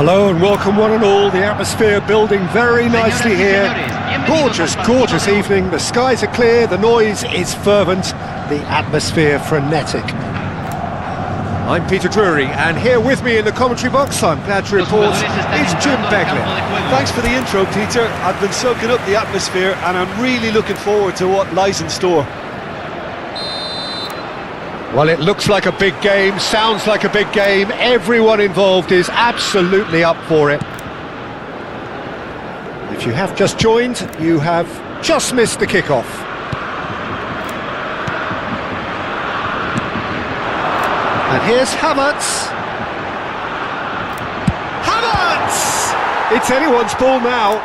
Hello and welcome one and all. The atmosphere building very nicely here. Gorgeous, gorgeous evening. The skies are clear, the noise is fervent, the atmosphere frenetic. I'm Peter Drury, and here with me in the commentary box, I'm glad to report, is Jim Begley. Thanks for the intro, Peter. I've been soaking up the atmosphere and I'm really looking forward to what lies in store. Well, it looks like a big game, sounds like a big game. Everyone involved is absolutely up for it. If you have just joined, you have just missed the kickoff. And here's Havertz. Havertz! It's anyone's ball now.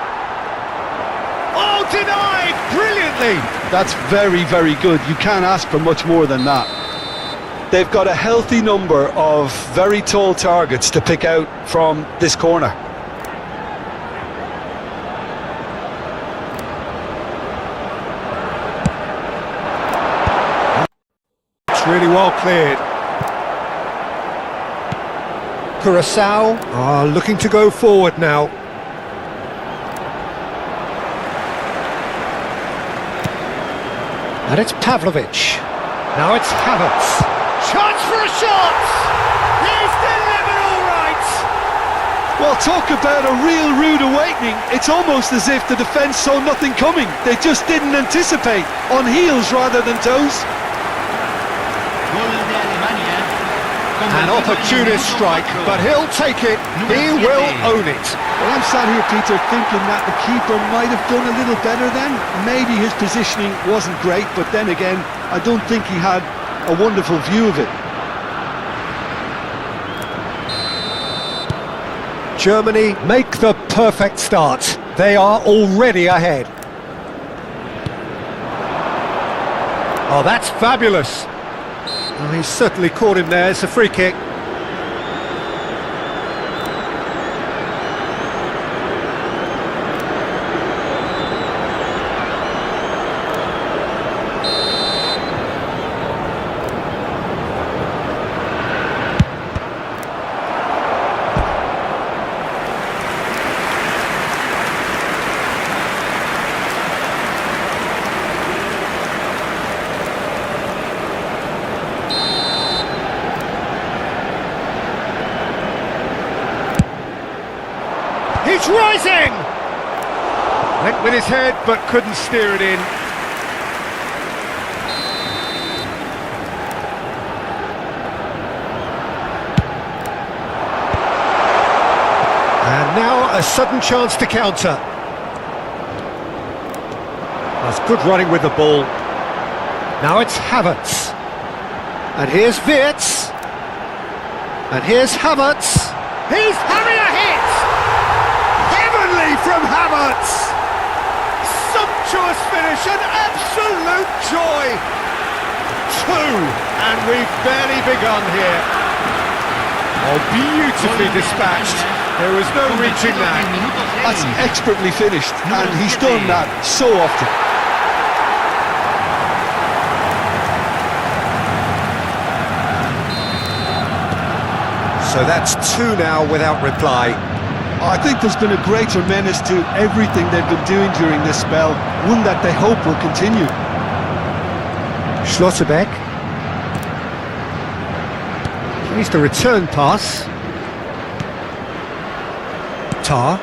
Oh, denied! Brilliantly! That's very, very good. You can't ask for much more than that. They've got a healthy number of very tall targets to pick out from this corner. It's really well cleared. Curacao are looking to go forward now. And it's Pavlovic. Now it's Havertz. Chance for a shot! He's delivered all right! Well, talk about a real rude awakening. It's almost as if the defence saw nothing coming. They just didn't anticipate. On heels rather than toes. An opportunist strike, but he'll take it. He will own it. Well, I'm sat here, Peter, thinking that the keeper might have done a little better then. Maybe his positioning wasn't great, but then again, I don't think he had a wonderful view of it. Germany make the perfect start. They are already ahead. Oh, that's fabulous. Oh, he's certainly caught him there. It's a free kick. He's rising! Went with his head, but couldn't steer it in. And now a sudden chance to counter. That's good running with the ball. Now it's Havertz. And here's Wirtz. And here's Havertz. He's having a hit! From Havertz! Sumptuous finish, an absolute joy! 2, and we've barely begun here. Oh, beautifully dispatched. There was no reaching that. That's expertly finished, and he's done that so often. So that's 2 now without reply. I think there's been a greater menace to everything they've been doing during this spell, one that they hope will continue. Schlotterbeck. Here's the return pass. Tar.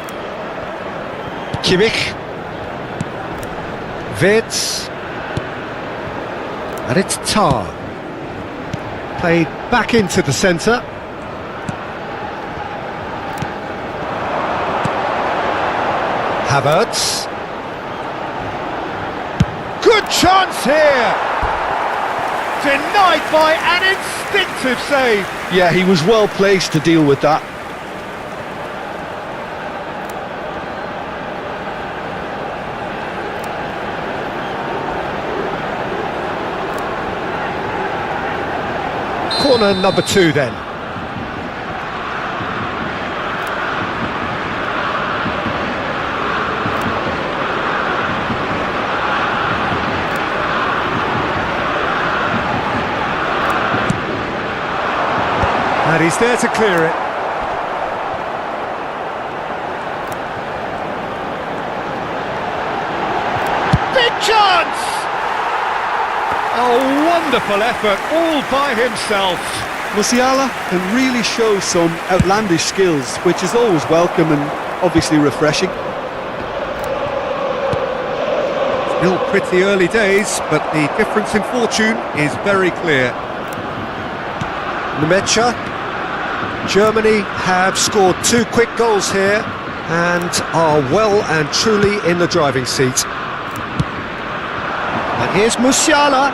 Kimmich. Wirtz. And it's Tar. Played back into the centre. Havertz. Good chance here! Denied by an instinctive save. Yeah, he was well placed to deal with that. Corner number 2 then. And he's there to clear it. chance! A wonderful effort all by himself. Musiala can really show some outlandish skills, which is always welcome and obviously refreshing. Still pretty early days, but the difference in fortune is very clear. Nemecha. Germany have scored 2 quick goals here and are well and truly in the driving seat. And here's Musiala.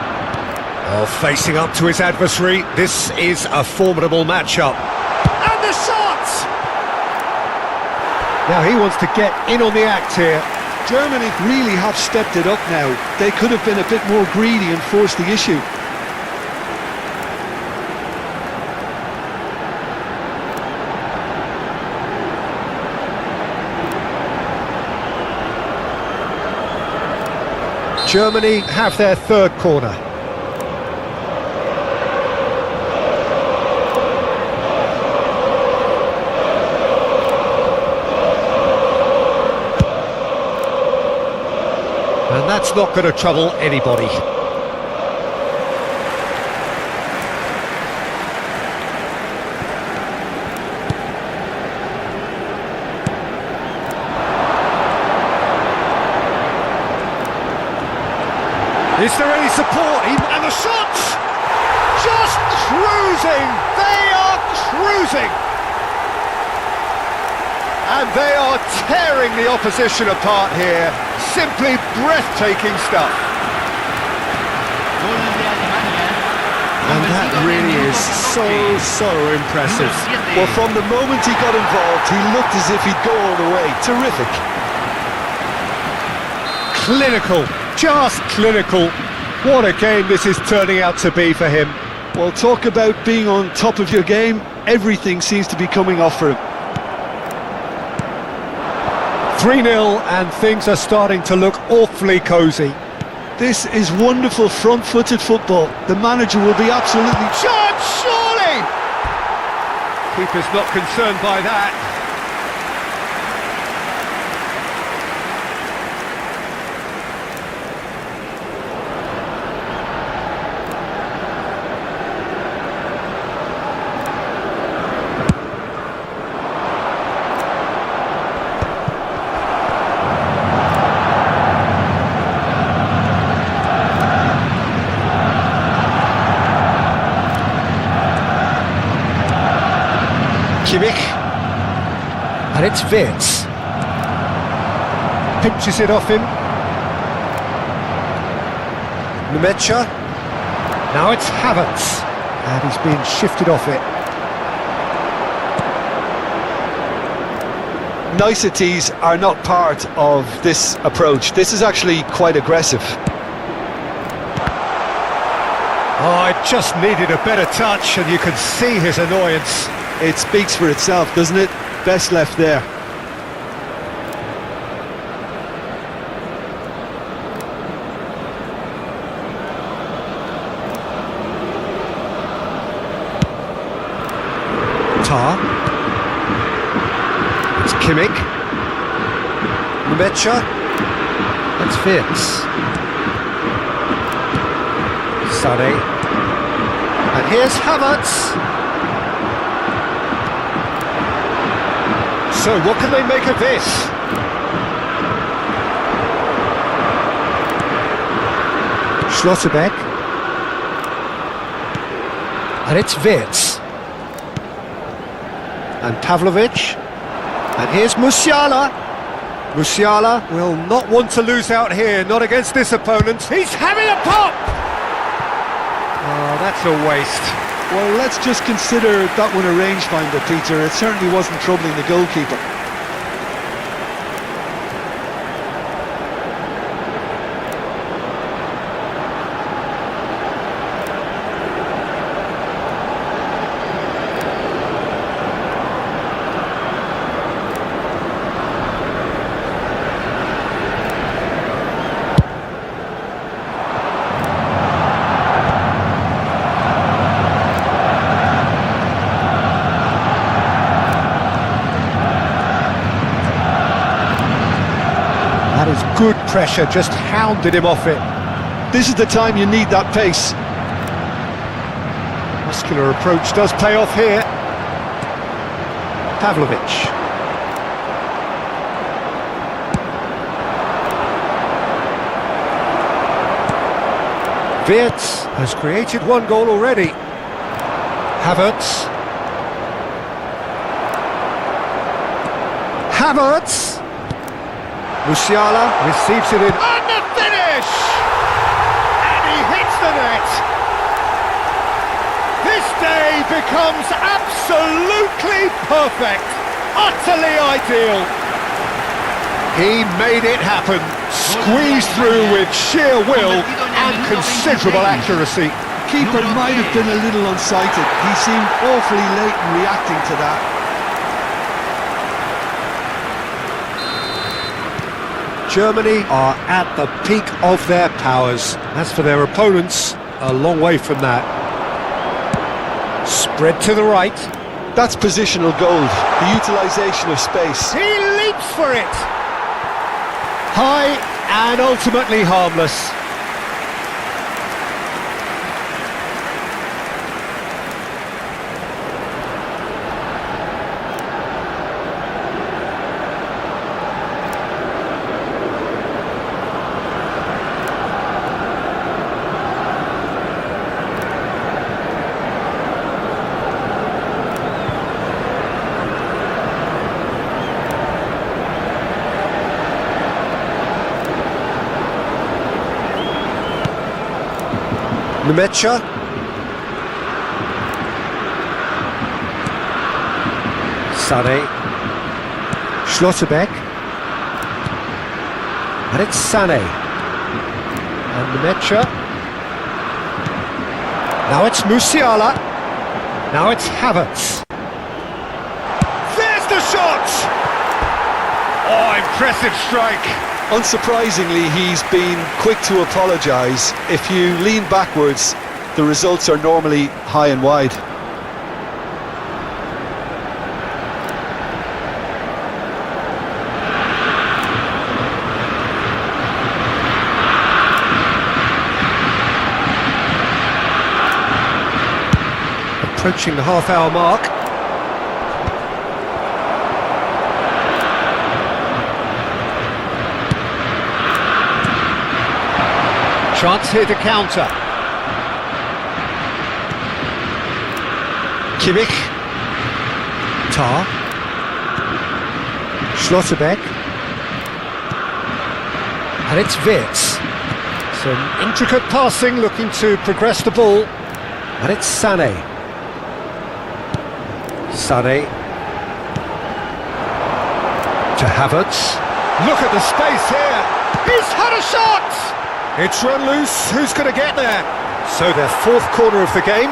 Oh, facing up to his adversary. This is a formidable matchup. And the shot! Now he wants to get in on the act here. Germany really have stepped it up now. They could have been a bit more greedy and forced the issue. Germany have their 3rd corner. And that's not going to trouble anybody. Is there any support? And the shots! Just cruising! They are cruising! And they are tearing the opposition apart here. Simply breathtaking stuff. And that really is so impressive. Well, from the moment he got involved, he looked as if he'd go all the way. Terrific. Clinical, just clinical. What a game this is turning out to be for him. Well, talk about being on top of your game. Everything seems to be coming off for him. 3-0 and things are starting to look awfully cosy. This is wonderful front-footed football. The manager will be absolutely... Chance, surely! Keeper's not concerned by that. And it's Wirtz. Pinches it off him. Nemecha. Now it's Havertz. And he's being shifted off it. Niceties are not part of this approach. This is actually quite aggressive. Oh, it just needed a better touch, and you can see his annoyance. It speaks for itself, doesn't it? Best left there. Tar. It's Kimmich. Nemecha. That's Wirtz. Sané. And here's Havertz. So what can they make of this? Schlotterbeck. And it's Wirtz. And Pavlovic. And here's Musiala. Musiala will not want to lose out here, not against this opponent. He's having a pop! Oh, that's a waste. Well, let's just consider that one a rangefinder, Peter. It certainly wasn't troubling the goalkeeper. That is good pressure, just hounded him off it. This is the time you need that pace. Muscular approach does pay off here. Pavlovic. Wirtz has created one goal already. Havertz. Havertz! Musiala receives it in. And the finish! And he hits the net! This day becomes absolutely perfect! Utterly ideal! He made it happen, squeezed through with sheer will and considerable accuracy. Keeper might have been a little unsighted. He seemed awfully late in reacting to that. Germany are at the peak of their powers. As for their opponents, a long way from that. Spread to the right. That's positional gold, the utilisation of space. He leaps for it! High and ultimately harmless. Nemecha. Sané. Schlotterbeck. And it's Sané. And Nemecha. Now it's Musiala. Now it's Havertz. There's the shot! Oh, impressive strike. Unsurprisingly, he's been quick to apologise. If you lean backwards, the results are normally high and wide. Approaching the half-hour mark. Chance here to counter. Kimmich. Tar. Schlotterbeck. And it's Wirtz. Some intricate passing, looking to progress the ball. And it's Sané. Sané. To Havertz. Look at the space here. He's had a shot! It's run loose, who's going to get there? So their fourth corner of the game.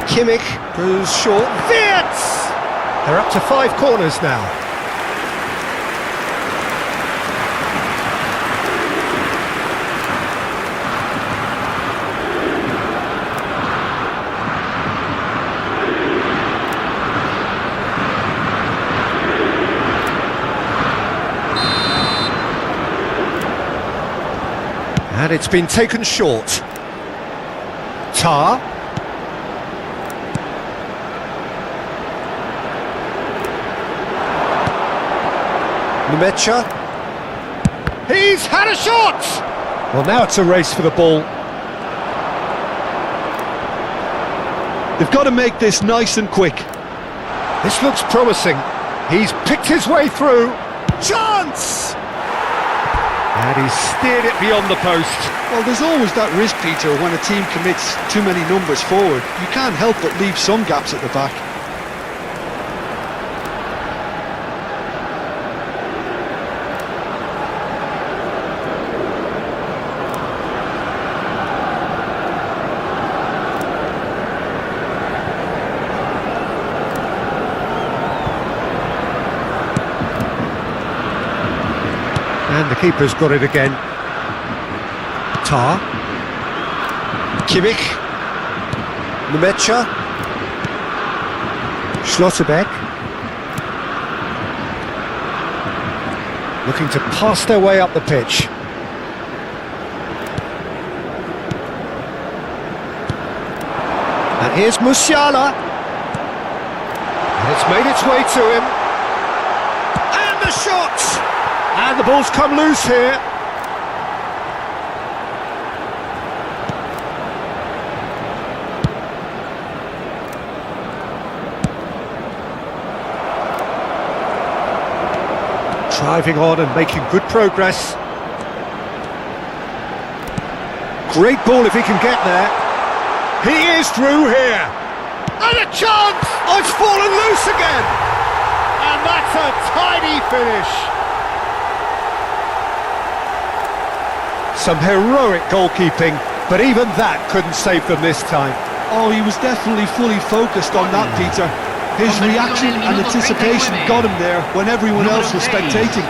Kimmich goes short. Wirtz! They're up to 5 corners now. And it's been taken short. Tar. Nemecha. He's had a shot! Well, now it's a race for the ball. They've got to make this nice and quick. This looks promising. He's picked his way through. Chance! And he's steered it beyond the post. Well, there's always that risk, Peter, when a team commits too many numbers forward. You can't help but leave some gaps at the back. And the keeper's got it again. Tar. Kimmich. Nemecha. Schlotterbeck. Looking to pass their way up the pitch. And here's Musiala. And it's made its way to him. And the shot! And the ball's come loose here. Driving on and making good progress. Great ball if he can get there. He is through here. And a chance! Oh, it's fallen loose again. And that's a tidy finish. Some heroic goalkeeping, but even that couldn't save them this time. Oh, he was definitely fully focused on that, Peter. His reaction and anticipation got him there when everyone else was spectating.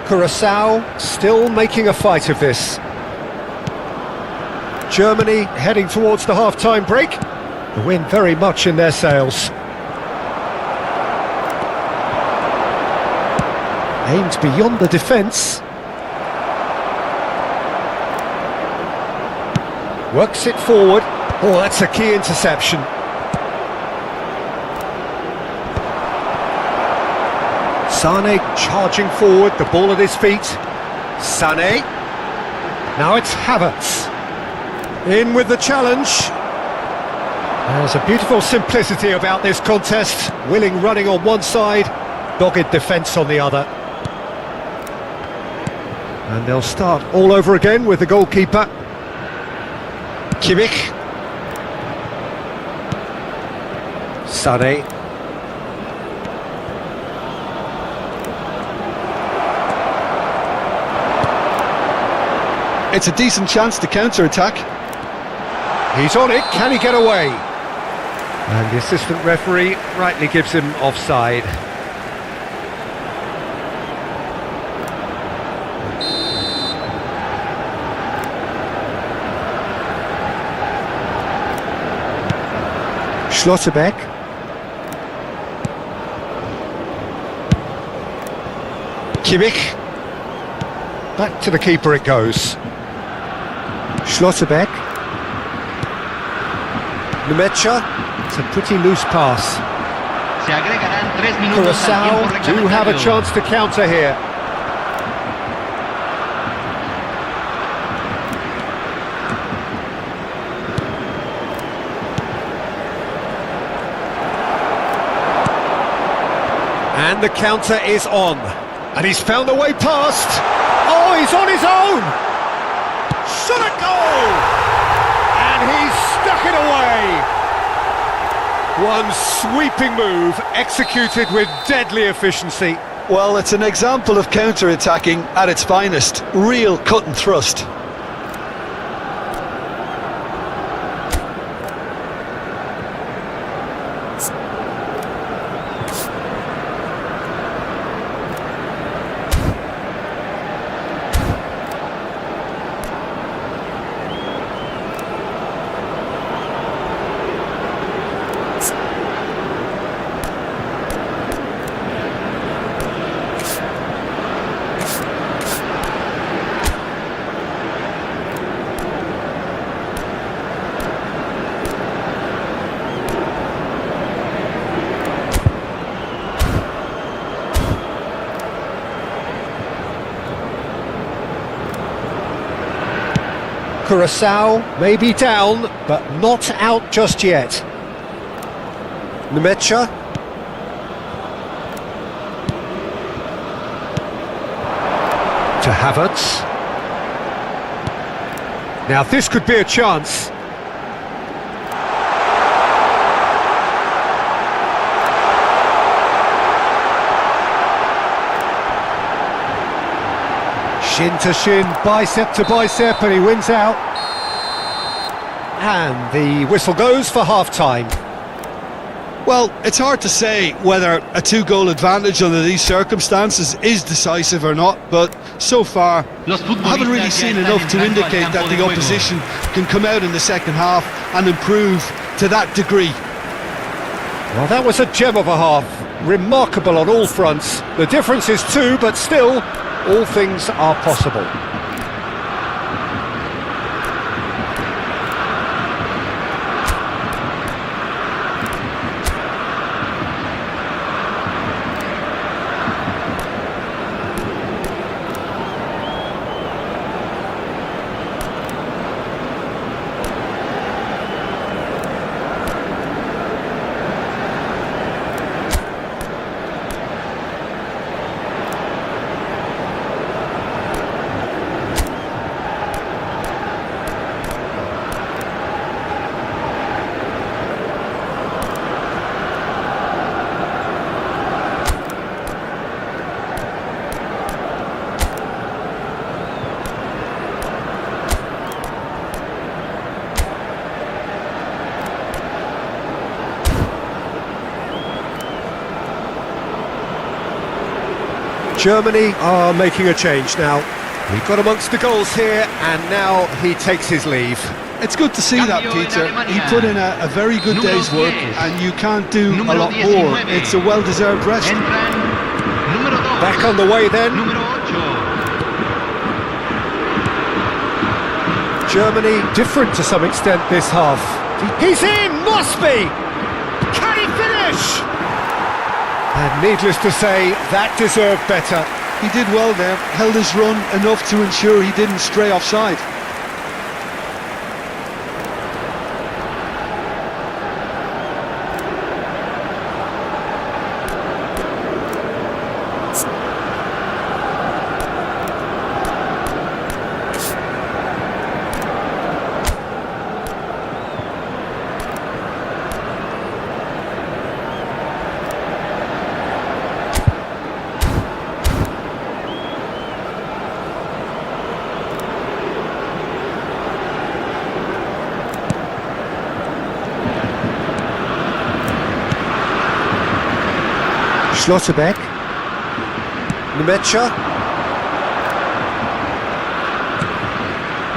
Curaçao still making a fight of this. Germany heading towards the half-time break. The wind very much in their sails. Aimed beyond the defence. Works it forward. Oh, that's a key interception. Sane charging forward, the ball at his feet. Sane. Now it's Havertz. In with the challenge. There's a beautiful simplicity about this contest. Willing running on one side, dogged defence on the other. And they'll start all over again with the goalkeeper. Kimmich. Sane. It's a decent chance to counter-attack. He's on it, can he get away? And the assistant referee rightly gives him offside. Schlotterbeck. Kimmich. Back to the keeper it goes. Schlotterbeck. Nemecha. It's a pretty loose pass. Curaçao do have a chance to counter here. And the counter is on. And he's found a way past. Oh, he's on his own! Shot a goal! And he's stuck it away! One sweeping move, executed with deadly efficiency. Well, it's an example of counter-attacking at its finest. Real cut and thrust. Curaçao may be down, but not out just yet. Nemecha. To Havertz. Now this could be a chance. Shin to shin, bicep to bicep, and he wins out. And the whistle goes for half-time. Well, it's hard to say whether a two-goal advantage under these circumstances is decisive or not, but so far I haven't really seen enough to indicate that the opposition can come out in the second half and improve to that degree. Well, that was a gem of a half. Remarkable on all fronts. The difference is two, but still, all things are possible. Germany are making a change now. He got amongst the goals here, and now he takes his leave. It's good to see that, Peter. He put in a very good day's work, and you can't do a lot more. It's a well-deserved rest. Back on the way then. Germany different to some extent this half. He's in! Must be! Can he finish? And needless to say, that deserved better. He did well there, held his run enough to ensure he didn't stray offside. Schlotterbeck, Nemecha,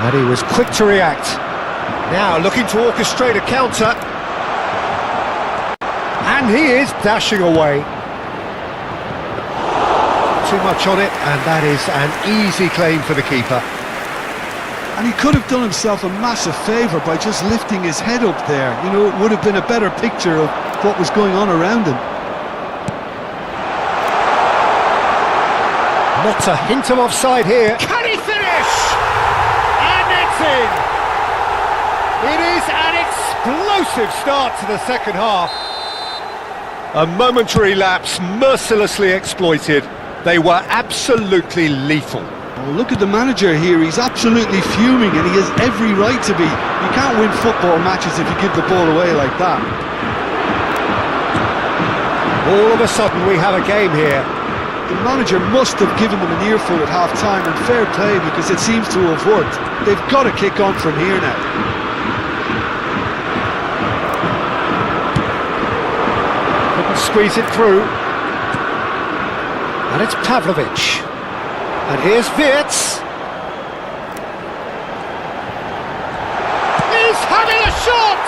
and he was quick to react. Now looking to orchestrate a counter, and he is dashing away. Too much on it, and that is an easy claim for the keeper. And he could have done himself a massive favour by just lifting his head up there. You know, it would have been a better picture of what was going on around him. Not a hint of offside here. Can he finish? And it's in! It is an explosive start to the second half. A momentary lapse mercilessly exploited. They were absolutely lethal. Oh, look at the manager here. He's absolutely fuming, and he has every right to be. You can't win football matches if you give the ball away like that. All of a sudden we have a game here. The manager must have given them an earful at half-time, and fair play, because it seems to have worked. They've got to kick on from here now. Couldn't squeeze it through. And it's Pavlovic. And here's Wirtz. He's having a shot!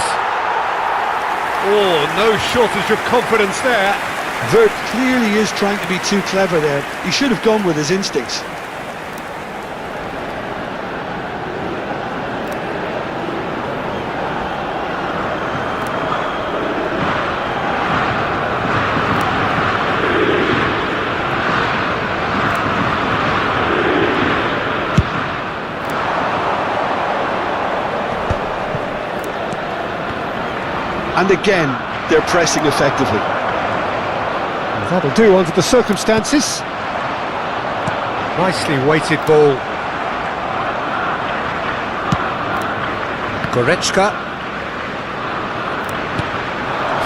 Oh, no shortage of confidence there. Wirtz clearly is trying to be too clever there. He should have gone with his instincts. And again, they're pressing effectively. That'll do under the circumstances. Nicely weighted ball. Goretzka.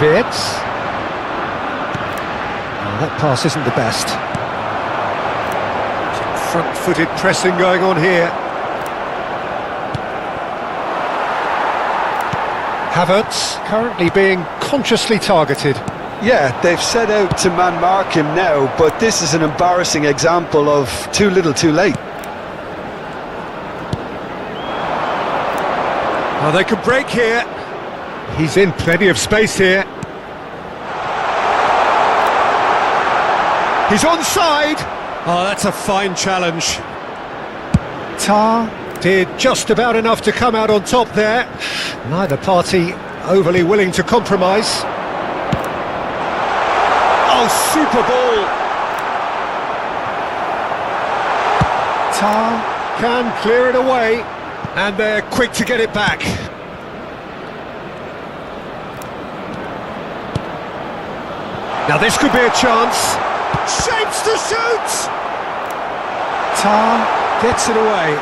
Wirtz. Oh, that pass isn't the best. Some front-footed pressing going on here. Havertz currently being consciously targeted. Yeah, they've set out to man-mark him now, but this is an embarrassing example of too little too late. Oh, they could break here. He's in plenty of space here. He's onside. Oh, that's a fine challenge. Tar did just about enough to come out on top there. Neither party overly willing to compromise. Oh, super ball. Tar can clear it away, and they're quick to get it back. Now this could be a chance. Shapes to shoot! Tar gets it away.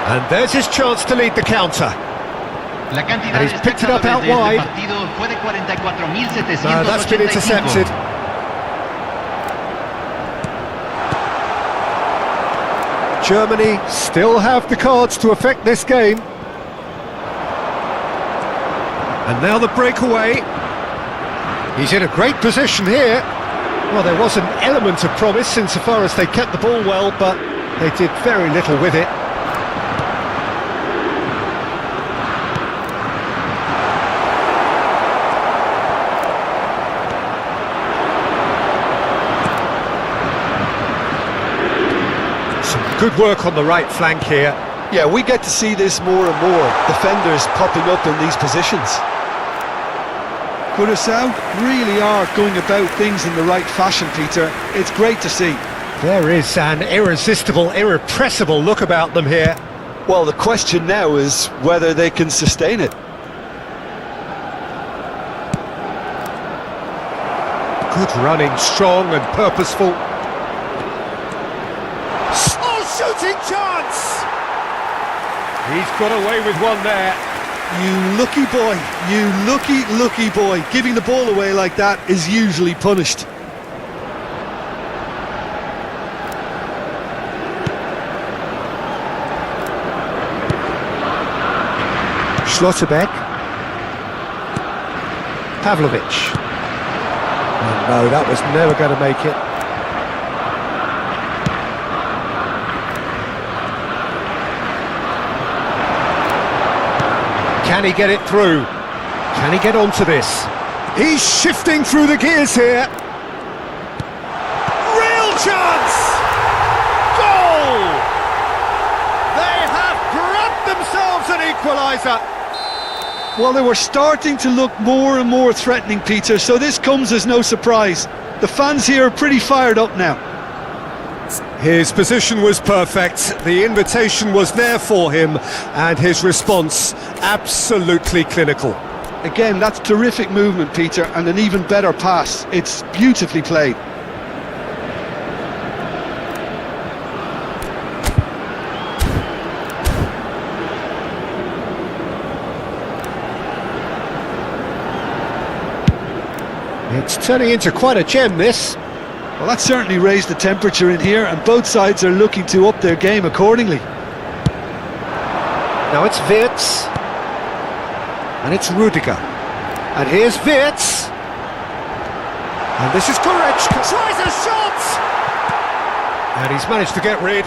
And there's his chance to lead the counter. And he's picked it up out wide. No, that's been intercepted. Germany still have the cards to affect this game. And now the breakaway. He's in a great position here. Well, there was an element of promise insofar as they kept the ball well, but they did very little with it. Good work on the right flank here. Yeah, we get to see this more and more. Defenders popping up in these positions. Curaçao really are going about things in the right fashion, Peter. It's great to see. There is an irresistible, irrepressible look about them here. Well, the question now is whether they can sustain it. Good running, strong and purposeful. Shooting chance! He's got away with one there. You lucky boy, you lucky boy. Giving the ball away like that is usually punished. Schlotterbeck. Pavlovic. Oh, no, that was never going to make it. Can he get it through? Can he get onto this? He's shifting through the gears here. Real chance! Goal! They have grabbed themselves an equaliser. Well, they were starting to look more and more threatening, Peter, so this comes as no surprise. The fans here are pretty fired up now. His position was perfect, the invitation was there for him, and his response absolutely clinical. Again, that's terrific movement, Peter, and an even better pass. It's beautifully played. It's turning into quite a gem, this. Well, that certainly raised the temperature in here, and both sides are looking to up their game accordingly. Now it's Wirtz. And it's Rudiger. And here's Wirtz. And this is Goretzka. Tries a shot! And he's managed to get rid.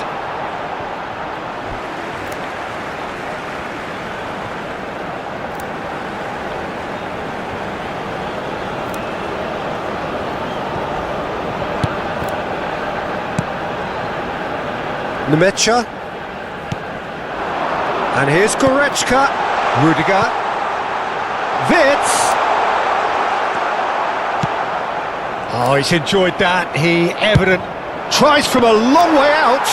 Nemecha. And here's Goretzka. Rudiger. Wirtz. Oh, he's enjoyed that. He evident tries from a long way out.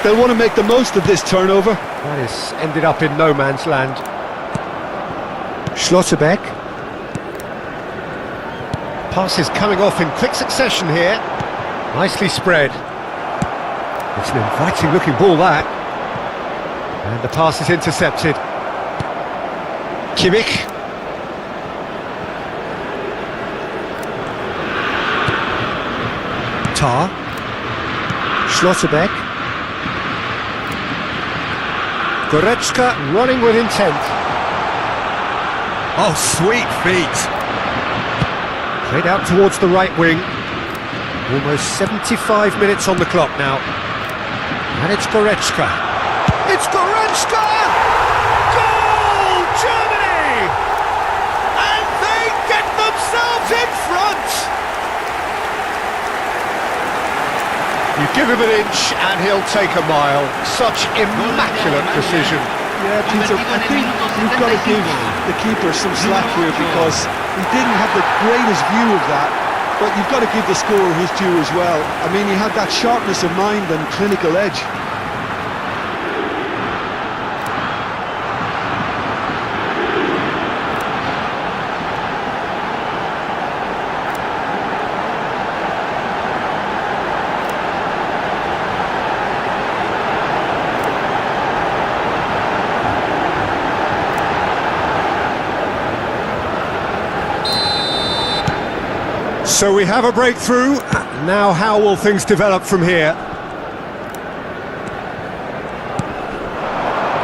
They'll want to make the most of this turnover. That has ended up in no man's land. Schlotterbeck. Passes coming off in quick succession here. Nicely spread. It's an inviting looking ball, that. And the pass is intercepted. Kimmich. Tar. Schlotterbeck. Goretzka running with intent. Oh, sweet feet. Played out towards the right wing. Almost 75 minutes on the clock now. And it's Goretzka. It's Goretzka! Goal! Germany! And they get themselves in front! You give him an inch and he'll take a mile. Such immaculate precision. Yeah, Peter, I think you've got to give the keeper some slack here because he didn't have the greatest view of that, but you've got to give the scorer his due as well. I mean, he had that sharpness of mind and clinical edge. So we have a breakthrough. Now how will things develop from here?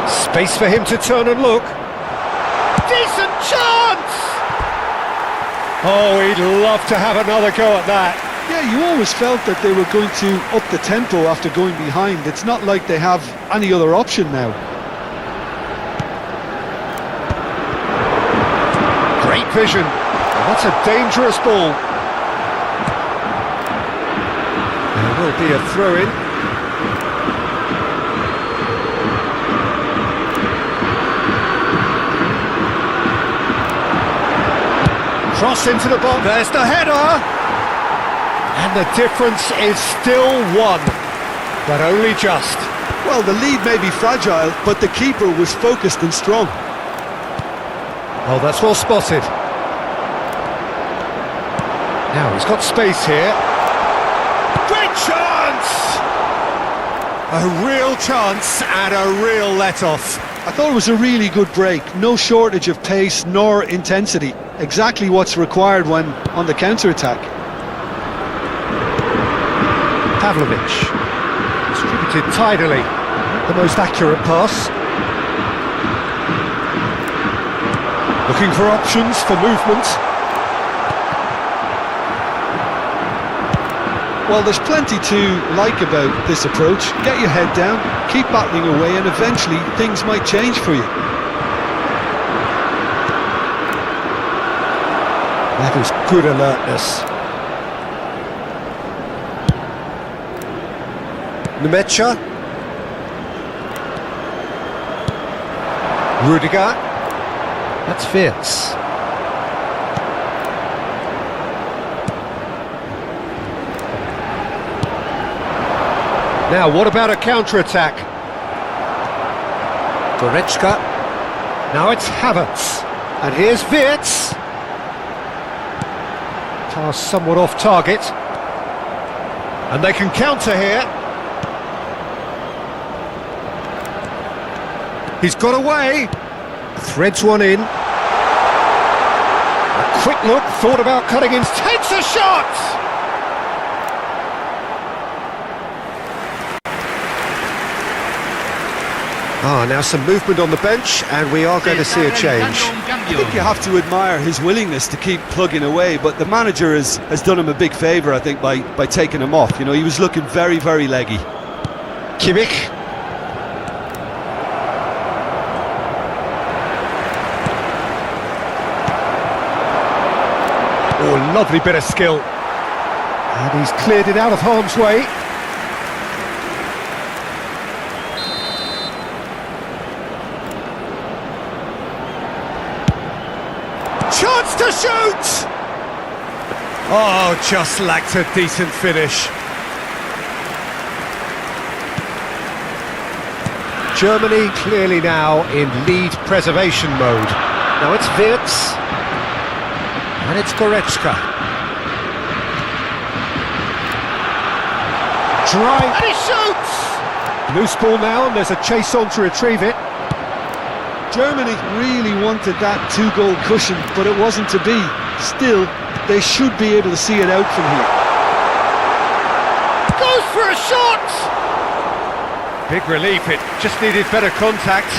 Space for him to turn and look. Decent chance! Oh, he'd love to have another go at that. Yeah, you always felt that they were going to up the tempo after going behind. It's not like they have any other option now. Great vision. That's a dangerous ball. There will be a throw-in. Cross into the box. There's the header! And the difference is still one, but only just. Well, the lead may be fragile, but the keeper was focused and strong. Oh, that's well spotted. Now he's got space here. Great chance! A real chance and a real let-off. I thought it was a really good break. No shortage of pace nor intensity. Exactly what's required when on the counter-attack. Pavlovic. Distributed tidily. The most accurate pass. Looking for options for movement. Well, there's plenty to like about this approach. Get your head down, keep battling away, and eventually things might change for you. That is good alertness. Nemecha. Rudiger. That's Wirtz. Now, what about a counter-attack? Goretzka. Now it's Havertz. And here's Wirtz. Pass somewhat off target. And they can counter here. He's got away. Threads one in. A quick look, thought about cutting in. Takes a shot! Now some movement on the bench, and we are going to see a change. I think you have to admire his willingness to keep plugging away, but the manager has done him a big favour, I think, by taking him off. You know, he was looking very, very leggy. Kimmich. Oh, lovely bit of skill. And he's cleared it out of harm's way. Chance to shoot! Oh, just lacked a decent finish. Germany clearly now in lead preservation mode. Now it's Wirtz. And it's Goretzka. try, and he shoots! Loose ball now, and there's a chase on to retrieve it. Germany really wanted that two-goal cushion, but it wasn't to be. Still, they should be able to see it out from here. Goes for a shot! Big relief, it just needed better contact.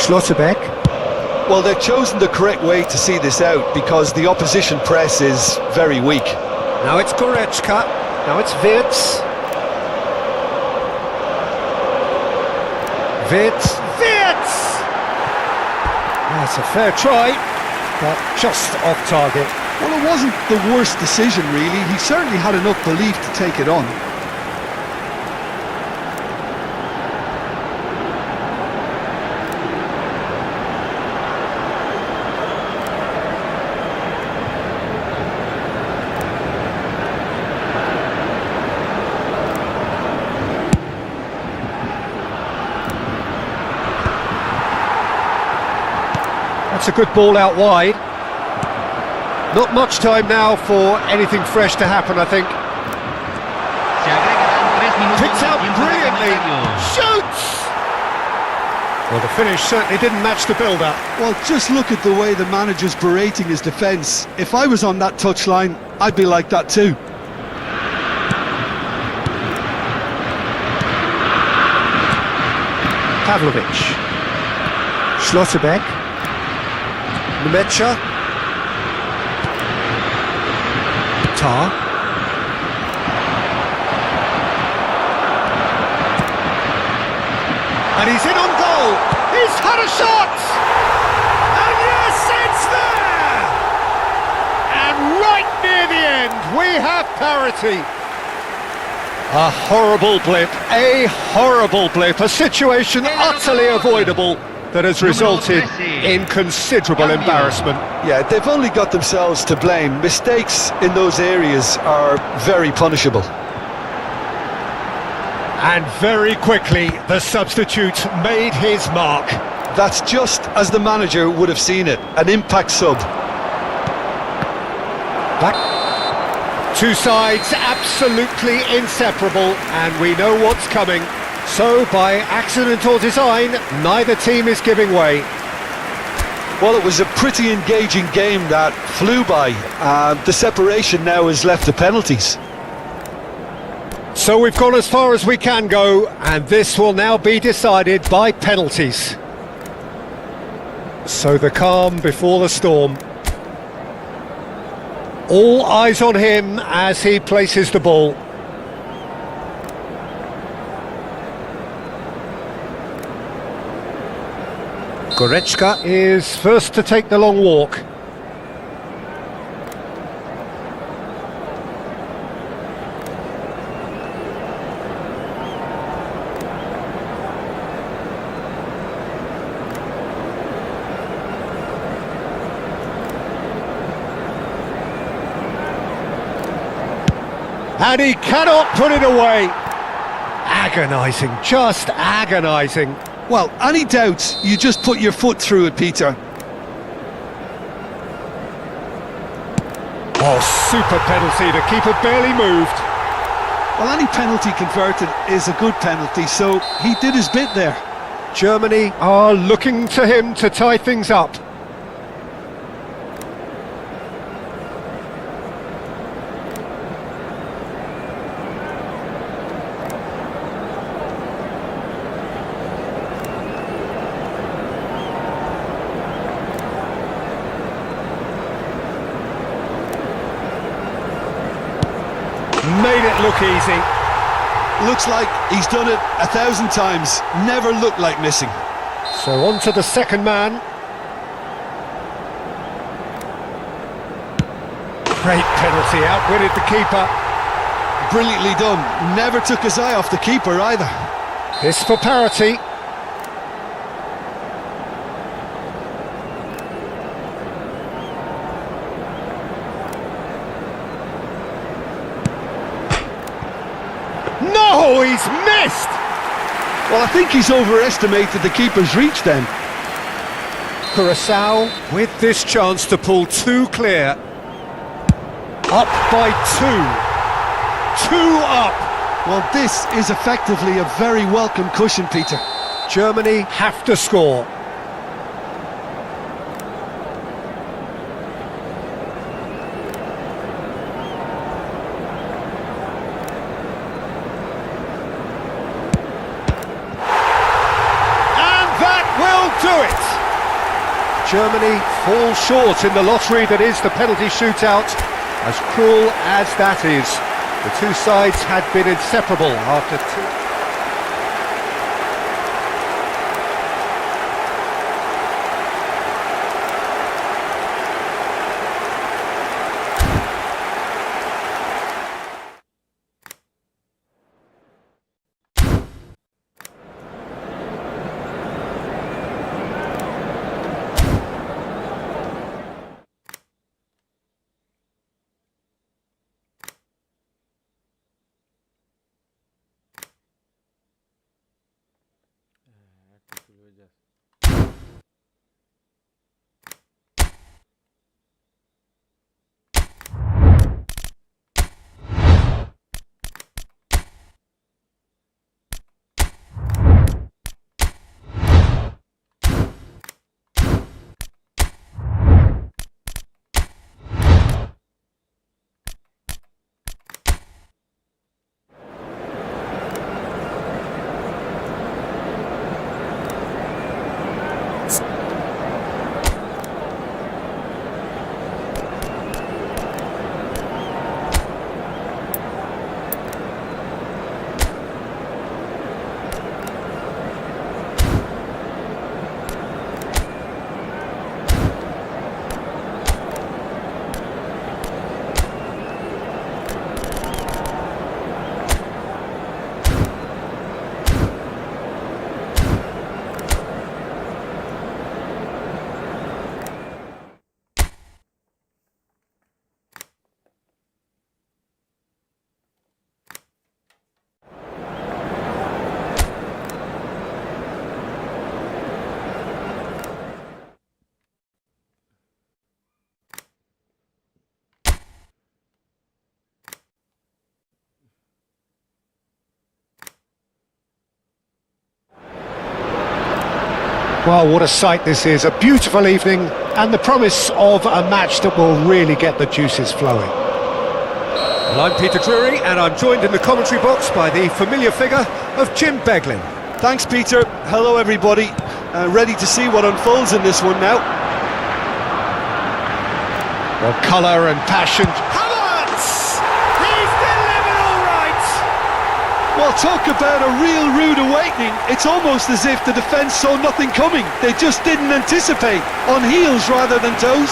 Schlotterbeck. Well, they've chosen the correct way to see this out because the opposition press is very weak. Now it's Goretzka, now it's Wirtz. Wirtz! That's a fair try, but just off target. Well, it wasn't the worst decision, really. He certainly had enough belief to take it on. That's a good ball out wide. Not much time now for anything fresh to happen, I think. Picks out brilliantly. Shoots! Well, the finish certainly didn't match the build-up. Well, just look at the way the manager's berating his defence. If I was on that touchline, I'd be like that too. Pavlovic. Schlotterbeck. Nemecha. Tar. And he's in on goal. He's had a shot. And yes, it's there. And right near the end, we have parity. A horrible blip, a situation utterly avoidable that has resulted in considerable embarrassment. Yeah, they've only got themselves to blame. Mistakes in those areas are very punishable. And very quickly, the substitute made his mark. That's just as the manager would have seen it, an impact sub. Back. Two sides absolutely inseparable, and we know what's coming. So, by accident or design, neither team is giving way. Well, it was a pretty engaging game that flew by. The separation now is left to penalties. So we've gone as far as we can go, and this will now be decided by penalties. So the calm before the storm. All eyes on him as he places the ball. Goretzka is first to take the long walk. And he cannot put it away. Agonising, just agonising. Well, any doubts, you just put your foot through it, Peter. Oh, super penalty, the keeper barely moved. Well, any penalty converted is a good penalty, so he did his bit there. Germany are looking to him to tie things up. Made it look easy. Looks like he's done it 1,000 times. Never looked like missing. So on to the second man. Great penalty, outwitted the keeper. Brilliantly done. Never took his eye off the keeper either. This for parity. No, he's missed! Well, I think he's overestimated the keeper's reach then. Curacao with this chance to pull two clear. Up by two. Two up. Well, this is effectively a very welcome cushion, Peter. Germany have to score. Do it! Germany fall short in the lottery that is the penalty shootout. As cruel as that is, the two sides had been inseparable after two... Well, what a sight this is, a beautiful evening and the promise of a match that will really get the juices flowing. Well, I'm Peter Drury and I'm joined in the commentary box by the familiar figure of Jim Beglin. Thanks, Peter. Hello, everybody. Ready to see what unfolds in this one now. Well, colour and passion. Well, talk about a real rude awakening. It's almost as if the defence saw nothing coming. They just didn't anticipate, on heels rather than toes.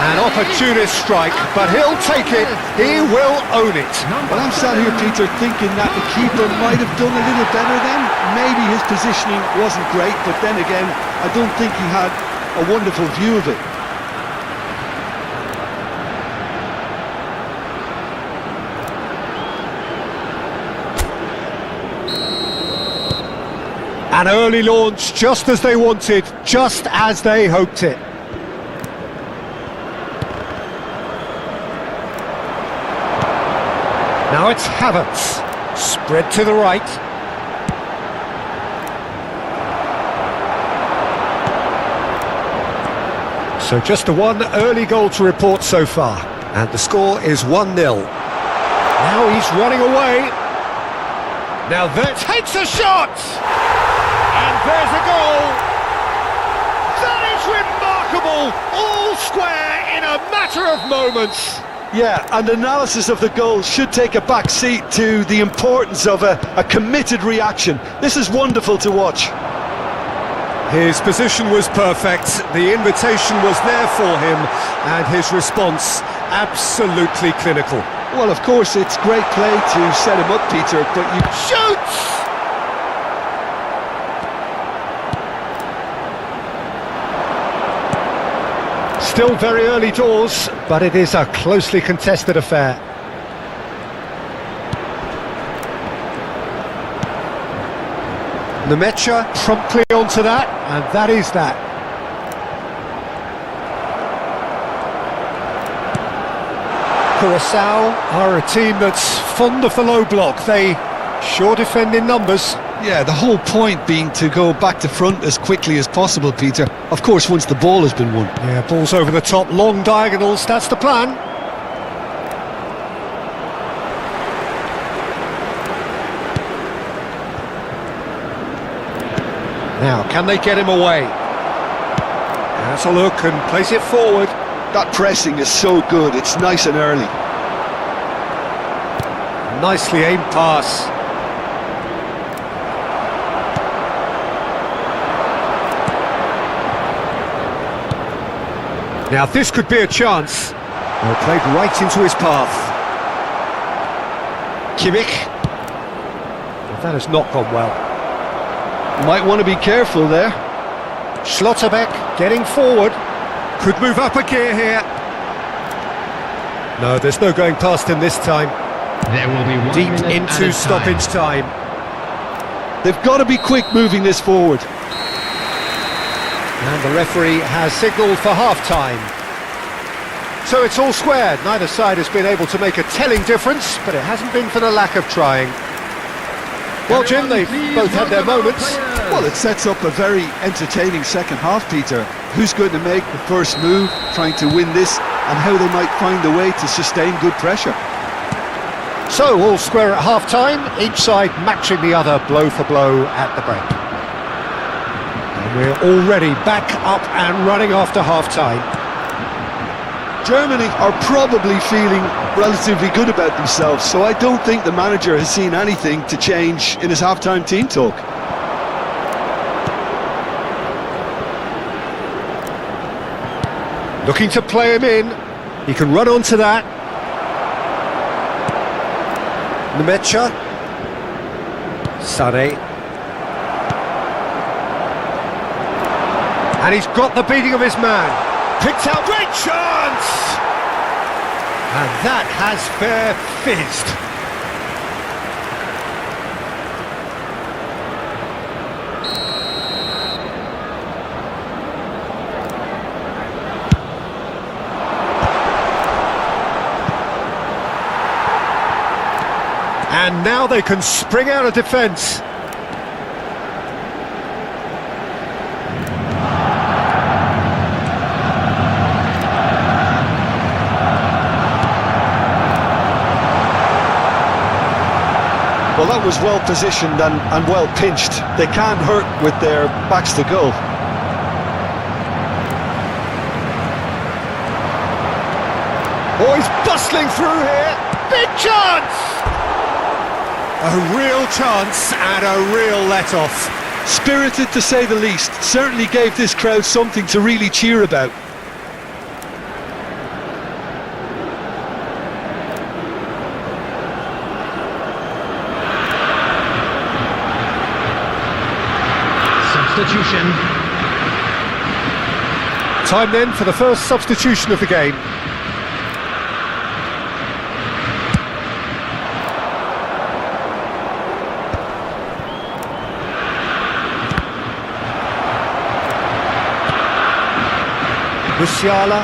An opportunist strike, but he'll take it, he will own it. Well, I'm sat here, Peter, thinking that the keeper might have done a little better then. Maybe his positioning wasn't great, but then again, I don't think he had a wonderful view of it. An early launch, just as they wanted, just as they hoped it. Now it's Havertz, spread to the right. So just the one early goal to report so far, and the score is 1-0. Now he's running away. Now that takes a shot! And there's a goal! That is remarkable! All square in a matter of moments! Yeah, and analysis of the goal should take a back seat to the importance of a committed reaction. This is wonderful to watch. His position was perfect, the invitation was there for him, and his response absolutely clinical. Well, of course, it's great play to set him up, Peter, but you... Shoots! Still very early doors, but it is a closely contested affair. Nemecha promptly onto that, and that is that. Curaçao are a team that's fond of the low block. They sure defend in numbers. Yeah, the whole point being to go back to front as quickly as possible, Peter. Of course, once the ball has been won. Yeah, balls over the top, long diagonals, that's the plan. Now, can they get him away? That's a look and place it forward. That pressing is so good, it's nice and early. Nicely aimed pass. Now this could be a chance. Well, played right into his path. Kimmich. Well, that has not gone well. Might want to be careful there. Schlotterbeck getting forward. Could move up a gear here. No, there's no going past him this time. There will be 1 Deep minute into stoppage time. They've got to be quick moving this forward. And the referee has signalled for half-time. So it's all squared. Neither side has been able to make a telling difference, but it hasn't been for the lack of trying. Well, Jim, they've both had their moments. Well, it sets up a very entertaining second half, Peter. Who's going to make the first move, trying to win this, and how they might find a way to sustain good pressure. So, all square at half-time, each side matching the other blow for blow at the break. And we're already back up and running after half-time. Germany are probably feeling relatively good about themselves, so I don't think the manager has seen anything to change in his half-time team talk. Looking to play him in. He can run onto that. Nemecha. Sané. And he's got the beating of his man. Picked out, great chance! And that has fair fizzed. And now they can spring out of defence. Well, that was well positioned and well pinched. They can't hurt with their backs to goal. Oh, he's bustling through here. Big chance! A real chance and a real let-off. Spirited to say the least. Certainly gave this crowd something to really cheer about. Substitution. Time then for the first substitution of the game. Musiala.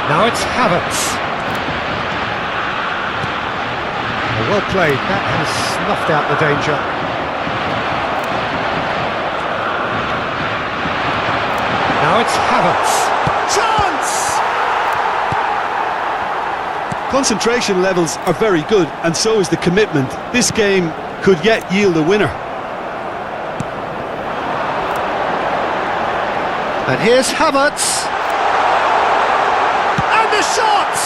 Now it's Havertz. Well played, that has snuffed out the danger. Now it's Havertz. Chance! Concentration levels are very good, and so is the commitment. This game could yet yield a winner. And here's Havertz. And the shot!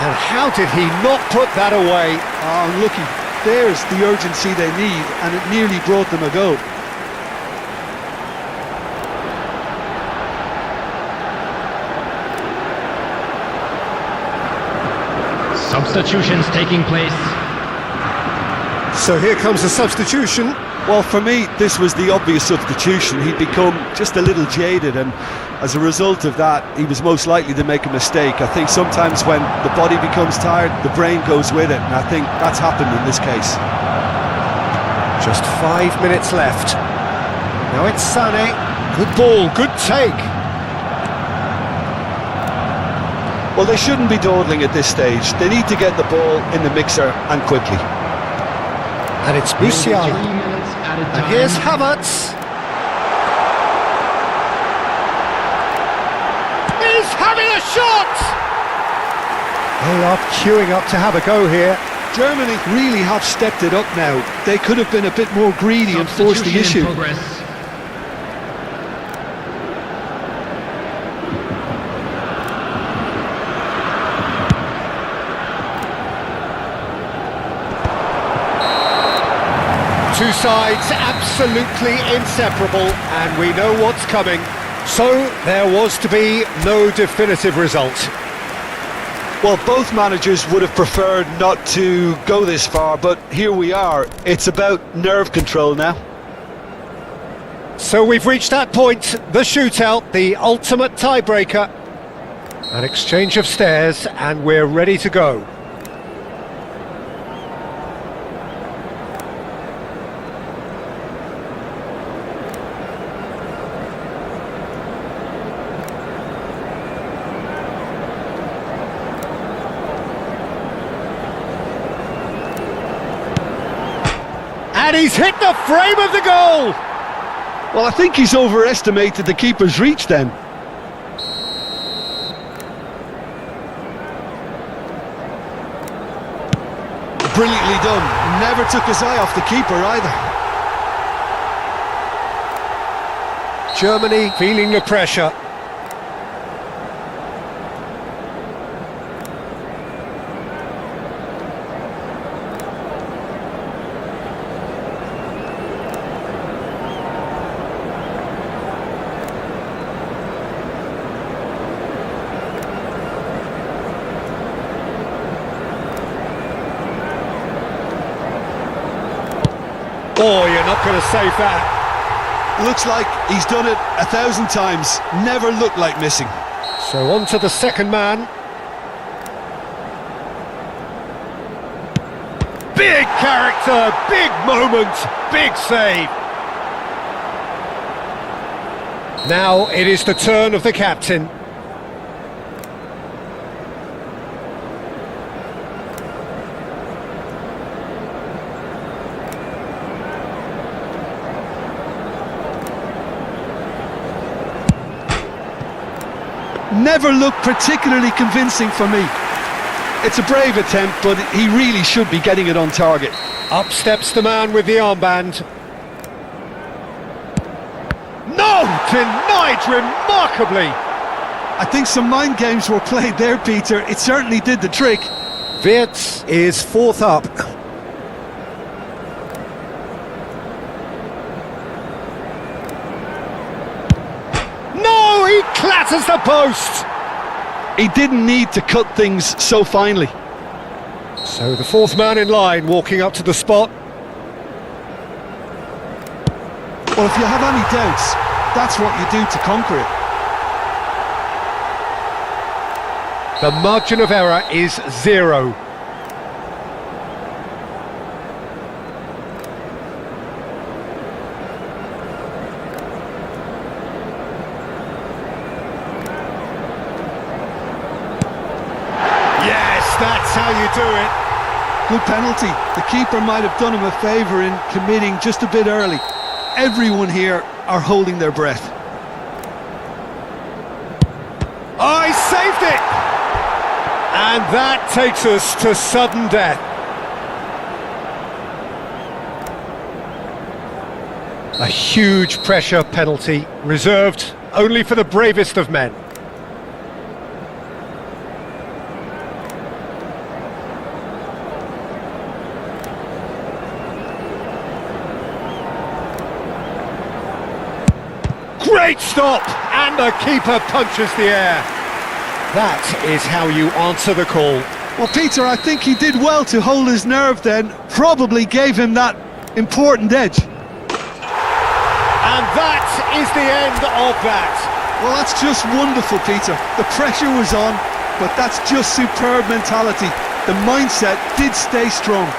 And how did he not put that away? Oh, looky, there's the urgency they need, and it nearly brought them a goal. Substitutions taking place. So here comes the substitution. Well, for me, this was the obvious substitution. He'd become just a little jaded, and as a result of that, he was most likely to make a mistake. I think sometimes when the body becomes tired, the brain goes with it, and I think that's happened in this case. Just 5 minutes left. Now it's Sané. Good ball, good take. Well, they shouldn't be dawdling at this stage. They need to get the ball in the mixer and quickly. And it's Musiala. And here's Havertz. He's having a shot! They are queuing up to have a go here. Germany really have stepped it up now. They could have been a bit more greedy and forced the issue. Two sides absolutely inseparable, and we know what's coming. So there was to be no definitive result. Well, both managers would have preferred not to go this far, but here we are. It's about nerve control now. So we've reached that point, the shootout, the ultimate tiebreaker. An exchange of stares, and we're ready to go. And he's hit the frame of the goal! Well, I think he's overestimated the keeper's reach then. Brilliantly done. Never took his eye off the keeper either. Germany feeling the pressure. Oh, you're not going to save that. Looks like he's done it 1,000 times. Never looked like missing. So on to the second man. Big character, big moment, big save. Now it is the turn of the captain. Never looked particularly convincing for me. It's a brave attempt, but he really should be getting it on target. Up steps the man with the armband. No! Denied remarkably! I think some mind games were played there, Peter. It certainly did the trick. Wirtz is fourth up. No! He clatters the post! He didn't need to cut things so finely. So the fourth man in line walking up to the spot. Well, if you have any doubts, that's what you do to conquer it. The margin of error is 0. Yes, that's how you do it. Good penalty. The keeper might have done him a favour in committing just a bit early. Everyone here are holding their breath. Oh, he saved it! And that takes us to sudden death. A huge pressure penalty, reserved only for the bravest of men. Great stop! And the keeper punches the air. That is how you answer the call. Well, Peter, I think he did well to hold his nerve then. Probably gave him that important edge. And that is the end of that. Well, that's just wonderful, Peter. The pressure was on, but that's just superb mentality. The mindset did stay strong.